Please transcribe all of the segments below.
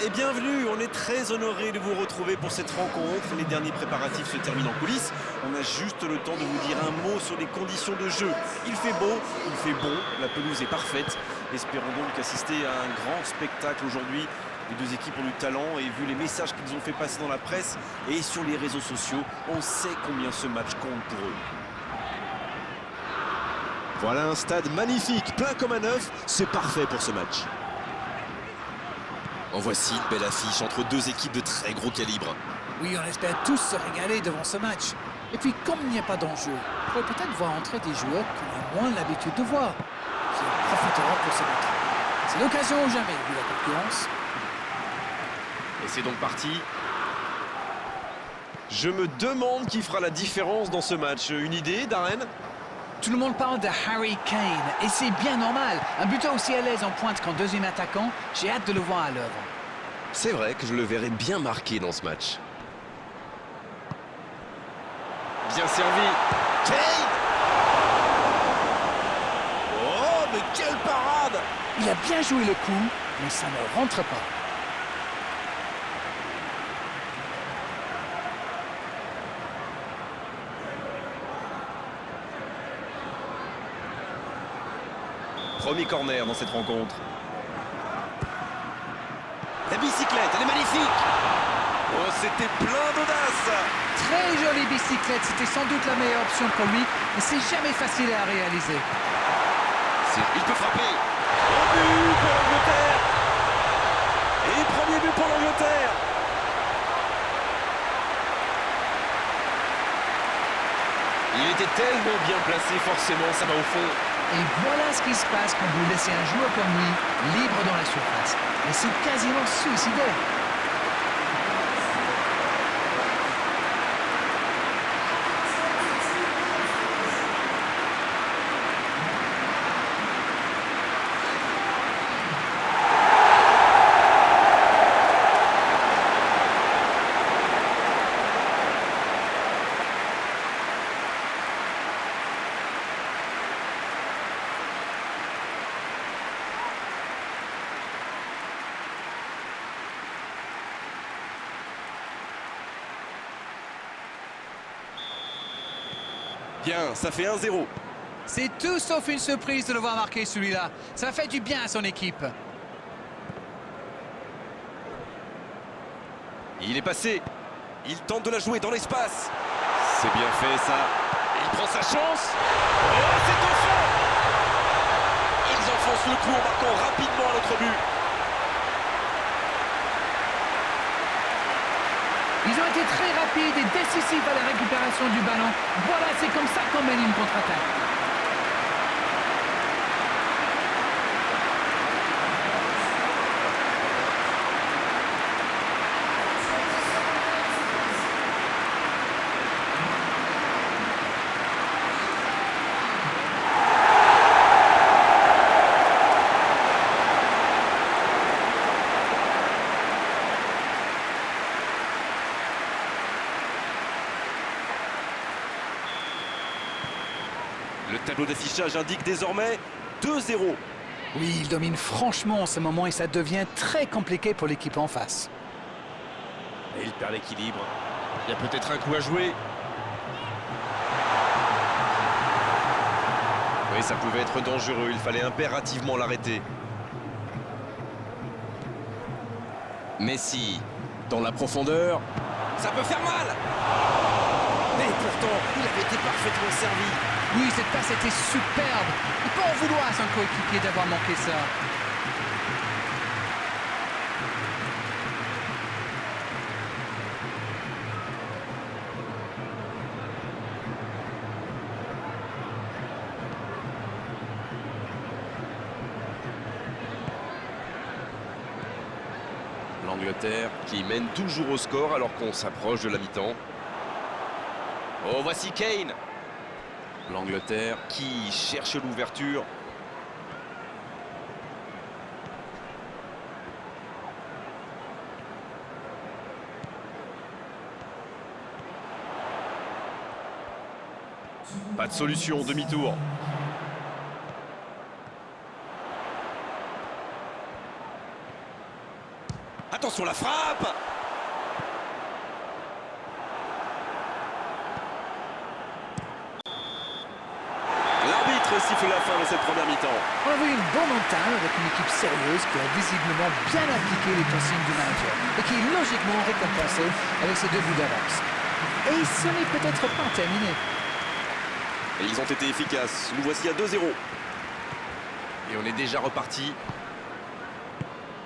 Et bienvenue, on est très honoré de vous retrouver pour cette rencontre. Les derniers préparatifs se terminent en coulisses. On a juste le temps de vous dire un mot sur les conditions de jeu. Il fait beau, il fait bon, la pelouse est parfaite. Espérons donc assister à un grand spectacle aujourd'hui. Les deux équipes ont du talent et vu les messages qu'ils ont fait passer dans la presse et sur les réseaux sociaux, on sait combien ce match compte pour eux. Voilà un stade magnifique, plein comme un œuf, c'est parfait pour ce match. En voici une belle affiche entre deux équipes de très gros calibre. Oui, on espère tous se régaler devant ce match. Et puis, comme il n'y a pas d'enjeu, on pourrait peut-être voir entrer des joueurs qu'on a moins l'habitude de voir, qui en profiteront pour se montrer. C'est l'occasion ou jamais, vu la concurrence. Et c'est donc parti. Je me demande qui fera la différence dans ce match. Une idée, Darren? Tout le monde parle de Harry Kane, et c'est bien normal. Un buteur aussi à l'aise en pointe qu'en deuxième attaquant, j'ai hâte de le voir à l'œuvre. C'est vrai que je le verrai bien marqué dans ce match. Bien servi. Kane! Oh, mais quelle parade! Il a bien joué le coup, mais ça ne rentre pas. Premier corner dans cette rencontre. La bicyclette, elle est magnifique! Oh, c'était plein d'audace! Très jolie bicyclette, c'était sans doute la meilleure option pour lui, mais c'est jamais facile à réaliser. Il peut frapper! Un but pour l'Angleterre! Et premier but pour l'Angleterre! Il était tellement bien placé, forcément, ça va au fond. Et voilà ce qui se passe quand vous laissez un joueur comme lui libre dans la surface. Mais c'est quasiment suicidaire. Bien, ça fait 1-0. C'est tout sauf une surprise de le voir marquer celui-là. Ça fait du bien à son équipe. Il est passé. Il tente de la jouer dans l'espace. C'est bien fait, ça. Il prend sa chance. Oh, c'est au fond. Ils enfoncent le coup en marquant rapidement à notre but. Ils ont été très rapides et décisifs à la récupération du ballon. Voilà, c'est comme ça qu'on mène une contre-attaque. Le tableau d'affichage indique désormais 2-0. Oui, il domine franchement en ce moment et ça devient très compliqué pour l'équipe en face. Et il perd l'équilibre. Il y a peut-être un coup à jouer. Oui, ça pouvait être dangereux. Il fallait impérativement l'arrêter. Messi, dans la profondeur. Ça peut faire mal! Mais pourtant, il avait été parfaitement servi. Oui, cette passe était superbe. Il peut en vouloir à son coéquipier d'avoir manqué ça. L'Angleterre qui mène toujours au score alors qu'on s'approche de la mi-temps. Oh, voici Kane. L'Angleterre qui cherche l'ouverture. Pas de solution, demi-tour. Attention la frappe. L'arbitre siffle la fin de cette première mi-temps. On a vu une bonne entame avec une équipe sérieuse qui a visiblement bien appliqué les consignes du manager et qui est logiquement récompensée avec ses 2 buts d'avance. Et ce n'est peut-être pas terminé. Et ils ont été efficaces. Nous voici à 2-0. Et on est déjà reparti.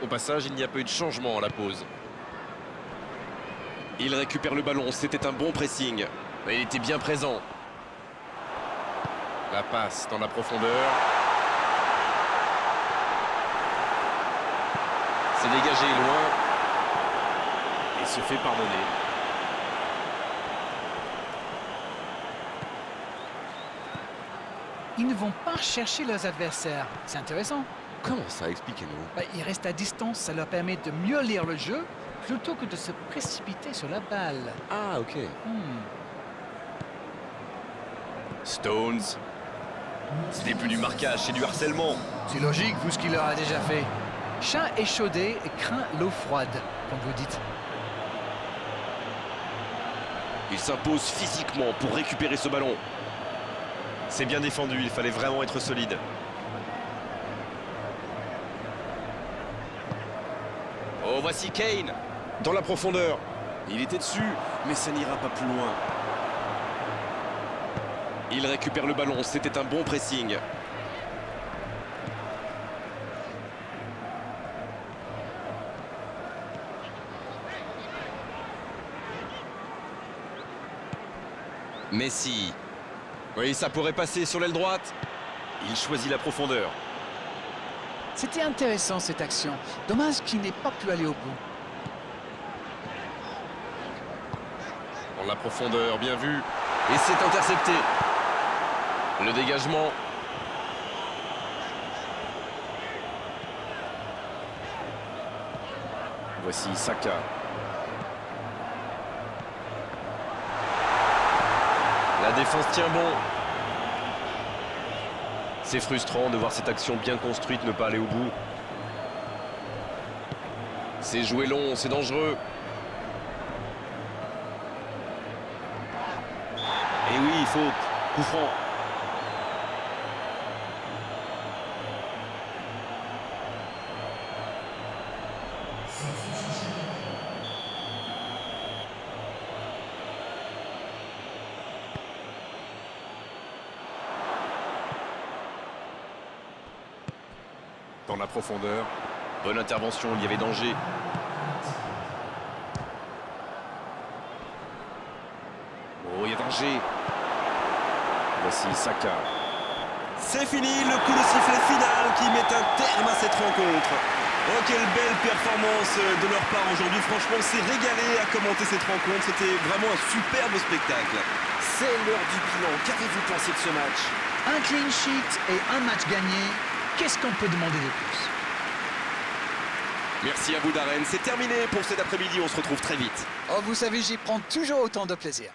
Au passage, il n'y a pas eu de changement à la pause. Il récupère le ballon. C'était un bon pressing. Il était bien présent. La passe dans la profondeur. C'est dégagé loin. Et se fait pardonner. Ils ne vont pas chercher leurs adversaires. C'est intéressant. Comment ça? Expliquez-nous. Ils restent à distance, ça leur permet de mieux lire le jeu plutôt que de se précipiter sur la balle. Ah, ok. Stones. Ce n'est plus du marquage, c'est du harcèlement. C'est logique, vu ce qu'il leur a déjà fait. Chat échaudé et craint l'eau froide, comme vous dites. Il s'impose physiquement pour récupérer ce ballon. C'est bien défendu, il fallait vraiment être solide. Oh, voici Kane. Dans la profondeur. Il était dessus, mais ça n'ira pas plus loin. Il récupère le ballon, c'était un bon pressing. Messi. Oui, ça pourrait passer sur l'aile droite. Il choisit la profondeur. C'était intéressant cette action. Dommage qu'il n'ait pas pu aller au bout. Dans la profondeur, bien vu. Et c'est intercepté. Le dégagement. Voici Saka. La défense tient bon. C'est frustrant de voir cette action bien construite ne pas aller au bout. C'est joué long, c'est dangereux. Et oui, faute. Coup franc. Dans la profondeur. Bonne intervention, il y avait danger. Oh, il y a danger. Voici Saka. C'est fini, le coup de sifflet final qui met un terme à cette rencontre. Oh, quelle belle performance de leur part aujourd'hui. Franchement, on s'est régalé à commenter cette rencontre. C'était vraiment un superbe spectacle. C'est l'heure du bilan. Qu'avez-vous pensé de ce match? Un clean sheet et un match gagné. Qu'est-ce qu'on peut demander de plus? Merci à vous, Darren. C'est terminé pour cet après-midi. On se retrouve très vite. Oh, vous savez, j'y prends toujours autant de plaisir.